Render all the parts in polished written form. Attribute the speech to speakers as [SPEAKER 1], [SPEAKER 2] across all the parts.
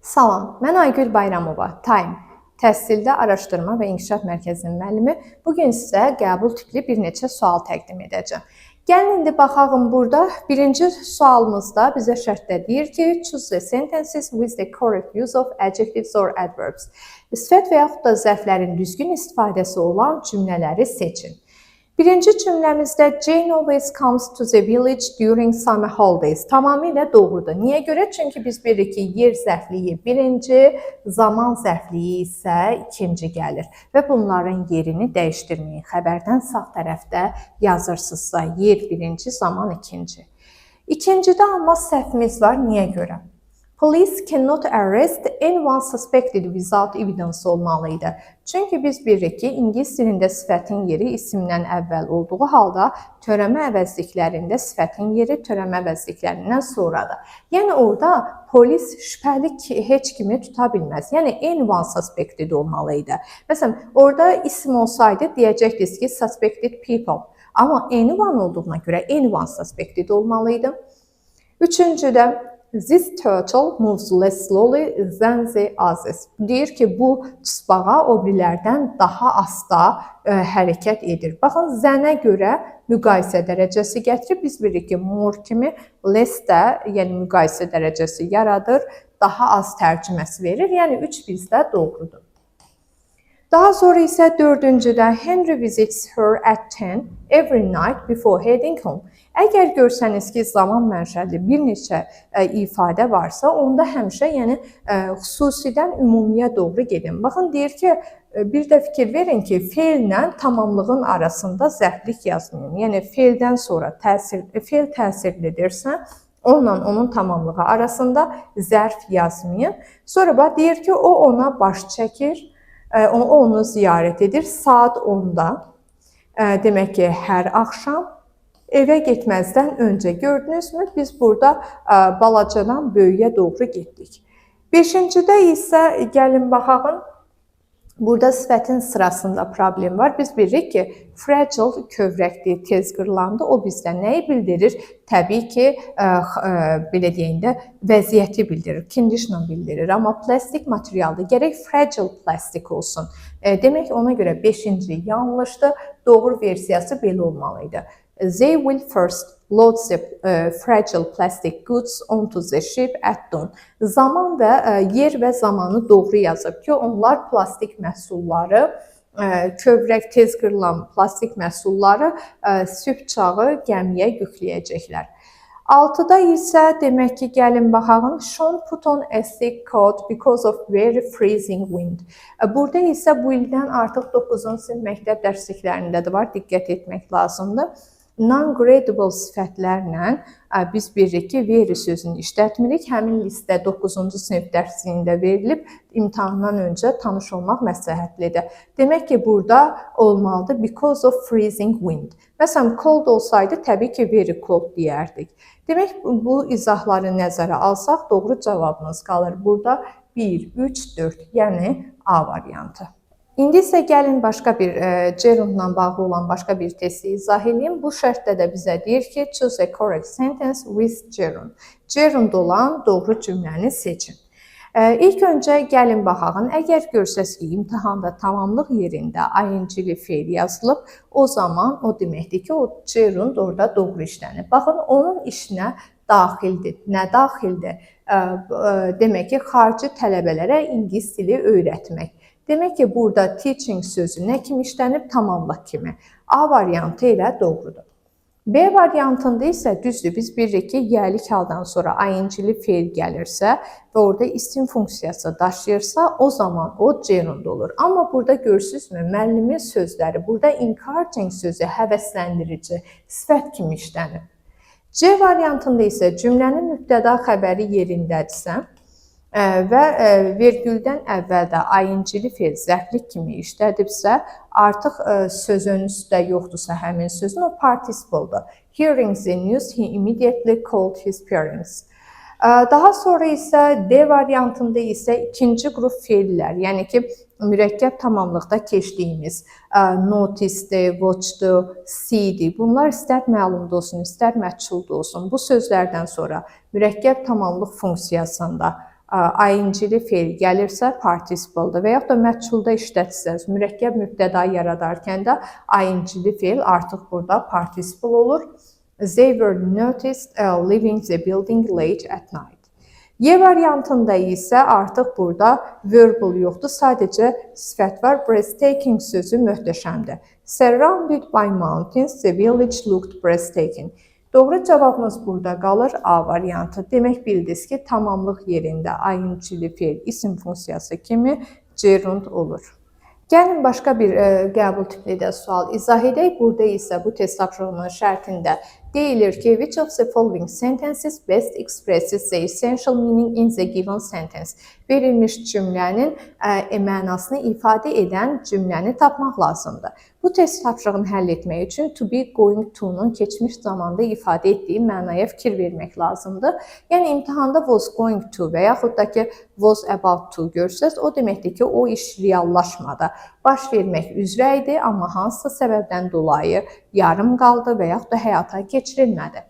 [SPEAKER 1] Salam, mən Aygül Bayramova, Time, Təhsildə Araşdırma və İnkişaf Mərkəzinin müəllimi. Bugün sizə qəbul tipli bir neçə sual təqdim edəcəm. Gəlin indi baxalım burada. Birinci sualımızda bizə şərtdə deyir ki, choose the sentences with the correct use of adjectives or adverbs. Sifət və yaxud da zərflərin düzgün istifadəsi olan cümlələri seçin. Birinci cümləmizdə Jane always comes to the village during summer holidays. Tamamilə doğrudur. Niyə görə? Çünki biz bilirik ki, yer zərfliyi birinci, zaman zərfliyi isə ikinci gəlir. Və bunların yerini dəyişdirməyin. Xəbərdən sağ tərəfdə yazırsınızsa, yer birinci, zaman ikinci. İkincidə amma səhvimiz var. Niyə görə? Police cannot arrest anyone suspected without evidence olmalıydı. Çünki biz bilirik ki, ingilis dilində sifətin yeri isimdən əvvəl olduğu halda törəmə əvəzliklərində sifətin yeri törəmə əvəzliklərindən sonradır. Yəni orada polis şübhəli heç kimi tuta bilməz. Yəni anyone suspected olmalıydı. Məsələn, orada isim olsaydı deyəcəkdiniz ki, suspected people. Amma anyone olduğuna görə anyone suspected olmalıydı. Üçüncüdə This turtle moves less slowly than the others. Deyir ki, bu tısbağa o birilərdən daha asta hərəkət edir. Baxın, zənə görə müqayisə dərəcəsi gətirib. Biz bilirik ki, more kimi less də, yəni müqayisə dərəcəsi yaradır, daha az tərcüməsi verir. Yəni 3 bizdə doğrudur. Daha sonra isə dördüncüdə Henry visits her at 10 every night before heading home. Əgər görsəniz ki, zaman mənşəli bir neçə ifadə varsa, onda həmişə xüsusidən ümumiyə doğru gedin. Baxın, deyir ki, bir də fikir verin ki, feillə tamamlığın arasında zərflik yazmayın. Yəni, feildən sonra feil təsirlidirsə, onunla onun tamamlığı arasında zərf yazmayın. Sonra deyir ki, o ona baş çəkir. O onu ziyarət edir saat 10-da. Demək ki, hər axşam evə getməzdən öncə gördünüzmü? Biz burada balacadan böyüyə doğru getdik. Beşincidə isə gəlin baxaq. Burada sifətin sırasında problem var. Biz bilirik ki, fragile kövrəkdir, tez qırılandı. O bizdə nəyi bildirir? Təbii ki, belə deyəndə vəziyyəti bildirir, condition bildirir. Amma plastik materialdır. Gərək fragile plastik olsun. Demək ona görə 5-ci yanlışdır. Doğru versiyası belə olmalıydı. They will first load the fragile plastic goods onto the ship at dawn. Zaman və yer və zamanı doğru yazıb ki, onlar plastik məhsulları, kövrək tez qırılan plastik məhsulları sübh çağı gəmiyə yükləyəcəklər. 6-da isə demək ki, gəlin baxaq. Sean put on a thick coat because of very freezing wind. Burada isə bu ildən artıq 9-cu sinif məktəb dərsliklərində də var, diqqət etmək lazımdır. Non-gradable sifətlərlə biz bilirik ki, very sözünü işlətmirik. Həmin listə 9-cu sinif dərsliyində verilib, imtahandan öncə tanış olmaq məsləhətlidir. Demək ki, burada olmalıdır because of freezing wind. Məsələn, cold olsaydı, təbii ki, very cold deyərdik. Demək, bu izahları nəzərə alsaq, doğru cavabımız qalır. Burada 1, 3, 4, yəni A variantı. İndi isə gəlin başqa bir gerundla bağlı olan başqa bir testi izah edeyim. Bu şərtdə də bizə deyir ki, choose a correct sentence with gerund. Gerund olan doğru cümləni seçin. İlk öncə gəlin baxaq. Əgər görsəz ki, imtahanda tamamlıq yerində ing-li feil yazılıb, o zaman o deməkdir ki, o gerund orada doğru işlənir. Baxın, onun işinə daxildir. Nə daxildir? Demək ki, xarici tələbələrə ingilis dili öyrətmək. Demək ki, burada teaching sözü nə kimi işlənib? Tamamlıq kimi. A variantı ilə doğrudur. B variantında isə düzdür. Biz bilirik ki, yəlik haldan sonra ing-li feil gəlirsə və orada isim funksiyası daşıyırsa, o zaman o gerund olur. Amma burada görürsünüzmü, müəllimin sözləri, burada encouraging sözü həvəsləndirici, sifət kimi işlənib. C variantında isə cümlənin mübtəda xəbəri yerindədirsə, və vergüldən əvvəl də ing-li feil zərflik kimi işlədibsə, artıq söz önüsdə yoxdursa həmin sözün o participle'dır. Hearing the news, he immediately called his parents. Daha sonra isə D variantında isə ikinci qrup feillər, yəni ki, mürəkkəb tamamlıqda keçdiyimiz notice-dir, watch-dur, see-dir. Bunlar istər məlumda olsun, istər məchulda olsun. Bu sözlərdən sonra mürəkkəb tamamlıq funksiyasında ing-li fe'l gəlirsə participle-dır və yaxud da mətçulda işlətsəz, mürəkkəb mübtəda yaradarkən də ing-li fe'l artıq burada participle olur. They were noticed leaving the building late at night. Y variantında isə artıq burada verbal yoxdur, sadəcə sifət var. Breathtaking sözü möhtəşəmdir. Surrounded by mountains, the village looked breathtaking. Doğru cavabımız burada qalır A variantı. Demək bildiniz ki, tamamlıq yerində ing-li fe'l isim funksiyası kimi gerund olur. Gəlin başqa bir qəbul tipli də sual izah edək. Burada isə bu test tapşırığının şərtində deyilir ki, which of the following sentences best expresses the essential meaning in the given sentence? Verilmiş cümlənin mənasını ifadə edən cümləni tapmaq lazımdır. Bu test tapşırığını həll etmək üçün to be going to-nun keçmiş zamanda ifadə etdiyi mənaya fikir vermək lazımdır. Yəni imtahanda was going to və yaxud da ki was about to görsəz, o deməkdir ki, o iş reallaşmadı. Baş vermək üzrə idi, amma hansısa səbəbdən dolayı yarım qaldı və yaxud da həyata keçirilmədi.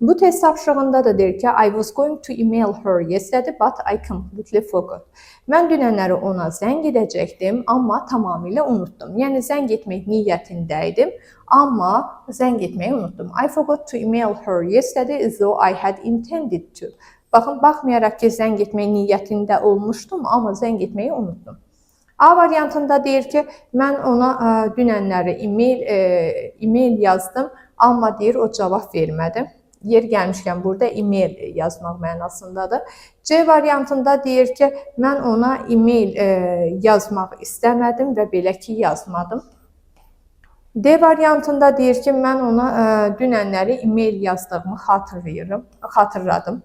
[SPEAKER 1] Bu test tapşırığında da deyir ki, I was going to email her yesterday, but I completely forgot. Mən dünənləri ona zəng edəcəkdim, amma tamamilə unutdum. Yəni, zəng etmək niyyətində idim, amma zəng etməyi unutdum. I forgot to email her yesterday, though I had intended to. Baxın, baxmayaraq ki, zəng etmək niyyətində olmuşdum, amma zəng etməyi unutdum. A variantında deyir ki, mən ona dünənləri e-mail yazdım, amma deyir, o cavab vermədi. Yer gəlmişkən burada e-mail yazmaq mənasındadır. C variantında deyir ki, mən ona e-mail yazmaq istəmədim və belə ki, yazmadım. D variantında deyir ki, mən ona dünənləri e-mail yazdığımı xatırladım.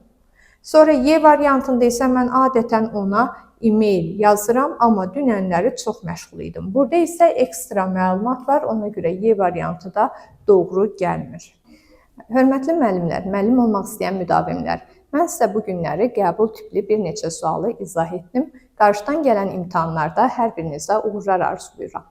[SPEAKER 1] Sonra Y variantında isə mən adətən ona e-mail yazıram, amma dünənləri çox məşğul idim. Burada isə ekstra məlumat var, ona görə Y variantı da doğru gəlmir. Hörmətli müəllimlər, müəllim olmaq istəyən müdavimlər, mən sizə bu günləri qəbul tipli bir neçə sualı izah etdim. Qarşıdan gələn imtahanlarda hər birinizə uğurlar arzulayıram.